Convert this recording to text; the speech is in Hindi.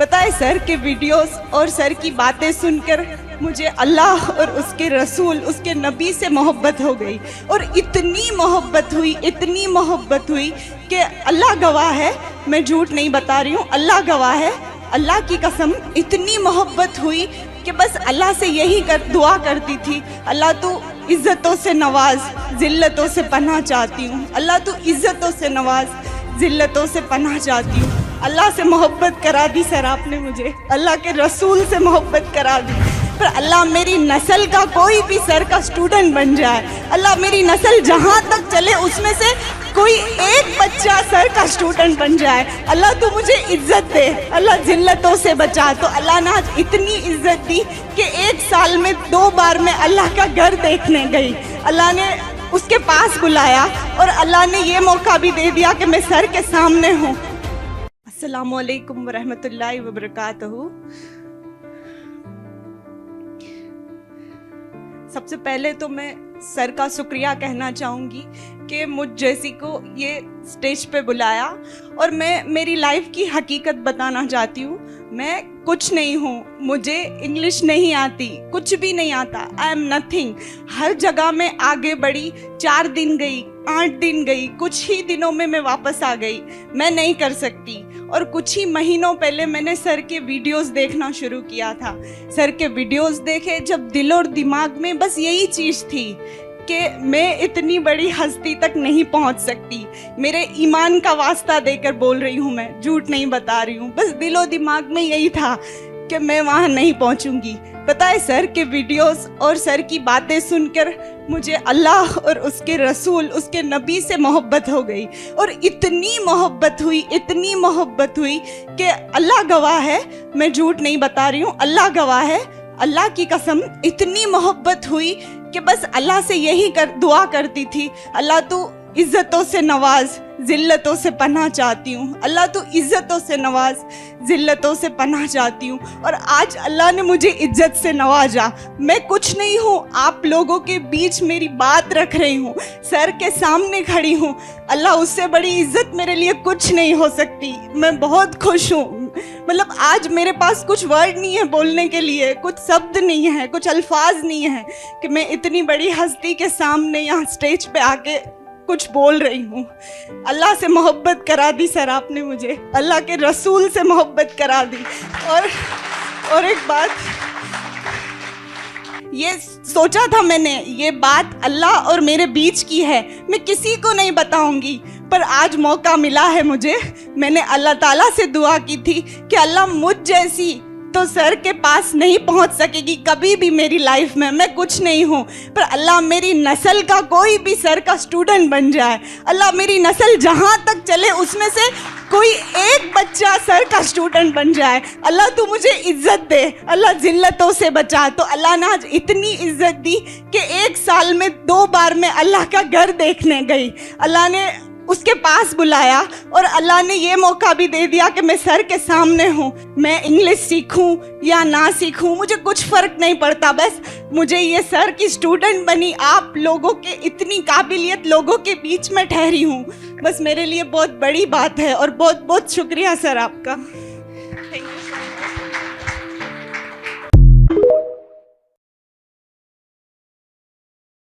पता है सर के वीडियोस और सर की बातें सुनकर मुझे अल्लाह और उसके रसूल, उसके नबी से मोहब्बत हो गई। और इतनी मोहब्बत हुई कि अल्लाह गवाह है, मैं झूठ नहीं बता रही हूँ, अल्लाह गवाह है, अल्लाह की कसम, इतनी मोहब्बत हुई कि बस अल्लाह से यही दुआ करती थी, अल्लाह तू इज़्ज़तों से नवाज, ज़िल्लतों से पनाह चाहती हूँ। अल्लाह तू इज़्ज़तों से नवाज, ज़िल्लतों से पनाह चाहती हूँ। अल्लाह से मोहब्बत करा दी सर आपने मुझे, अल्लाह के रसूल से मोहब्बत करा दी। पर अल्लाह मेरी नस्ल का कोई भी सर का स्टूडेंट बन जाए, अल्लाह मेरी नस्ल जहाँ तक चले उसमें से कोई एक बच्चा सर का स्टूडेंट बन जाए। अल्लाह तू मुझे इज्जत दे, अल्लाह जिल्लतों से बचा। तो अल्लाह ने आज इतनी इज्जत दी कि 1 साल में 2 बार मैं अल्लाह का घर देखने गई। अल्लाह ने उसके पास बुलाया और अल्लाह ने ये मौका भी दे दिया कि मैं सर के सामने हूँ। अस्सलामु अलैकुम वरहमतुल्लाहि वबरकातुहू। सबसे पहले तो मैं सर का शुक्रिया कहना चाहूँगी कि मुझ जैसी को ये स्टेज पे बुलाया। और मैं मेरी लाइफ की हकीकत बताना चाहती हूँ। मैं कुछ नहीं हूँ, मुझे इंग्लिश नहीं आती, कुछ भी नहीं आता, आई एम नथिंग। हर जगह में आगे बढ़ी, 4 दिन गई, 8 दिन गई, कुछ ही दिनों में मैं वापस आ गई, मैं नहीं कर सकती। और कुछ ही महीनों पहले मैंने सर के वीडियोस देखना शुरू किया था। सर के वीडियोस देखे जब दिल और दिमाग में बस यही चीज़ थी कि मैं इतनी बड़ी हस्ती तक नहीं पहुंच सकती। मेरे ईमान का वास्ता देकर बोल रही हूँ, मैं झूठ नहीं बता रही हूँ। बस दिलो दिमाग में यही था कि मैं वहाँ नहीं पहुँचूंगी। पता है सर के वीडियोस और सर की बातें सुनकर मुझे अल्लाह और उसके रसूल, उसके नबी से मोहब्बत हो गई। और इतनी मोहब्बत हुई कि अल्लाह गवाह है, मैं झूठ नहीं बता रही हूँ, अल्लाह गवाह है, अल्लाह की कसम, इतनी मोहब्बत हुई कि बस अल्लाह से यही दुआ करती थी, अल्लाह तू इज़्ज़तों से नवाज, ज़िल्लतों से पनाह चाहती हूँ। अल्लाह तू इज़्ज़तों से नवाज, ज़िल्लतों से पनाह चाहती हूँ। और आज अल्लाह ने मुझे इज़्ज़त से नवाजा। मैं कुछ नहीं हूँ, आप लोगों के बीच मेरी बात रख रही हूँ, सर के सामने खड़ी हूँ। अल्लाह, उससे बड़ी इज़्ज़त मेरे लिए कुछ नहीं हो सकती। मैं बहुत खुश हूँ। मतलब आज मेरे पास कुछ वर्ड नहीं है बोलने के लिए, कुछ शब्द नहीं है, कुछ अल्फाज नहीं है कि मैं इतनी बड़ी हस्ती के सामने यहाँ स्टेज पे आके कुछ बोल रही हूँ। अल्लाह से मोहब्बत करा दी सर आपने मुझे, अल्लाह के रसूल से मोहब्बत करा दी। और एक बात, ये सोचा था मैंने, ये बात अल्लाह और मेरे बीच की है, मैं किसी को नहीं बताऊंगी। पर आज मौका मिला है मुझे। मैंने अल्लाह ताला से दुआ की थी कि अल्लाह, मुझ जैसी तो सर के पास नहीं पहुंच सकेगी कभी भी मेरी लाइफ में। मैं कुछ नहीं हूँ, पर अल्लाह मेरी नस्ल का कोई भी सर का स्टूडेंट बन जाए। अल्लाह मेरी नस्ल जहाँ तक चले उसमें से कोई एक बच्चा सर का स्टूडेंट बन जाए। अल्लाह तू मुझे इज्जत दे, अल्लाह जिल्लतों से बचा। तो अल्लाह ने आज इतनी इज्जत दी कि 1 साल में 2 बार मैं अल्लाह का घर देखने गई। अल्लाह ने उसके पास बुलाया और अल्लाह ने ये मौका भी दे दिया कि मैं सर के सामने हूँ। मैं इंग्लिश सीखूं या ना सीखूं, मुझे कुछ फ़र्क नहीं पड़ता, बस मुझे ये सर की स्टूडेंट बनी। आप लोगों के इतनी काबिलियत लोगों के बीच में ठहरी हूँ, बस मेरे लिए बहुत बड़ी बात है। और बहुत बहुत शुक्रिया सर आपका।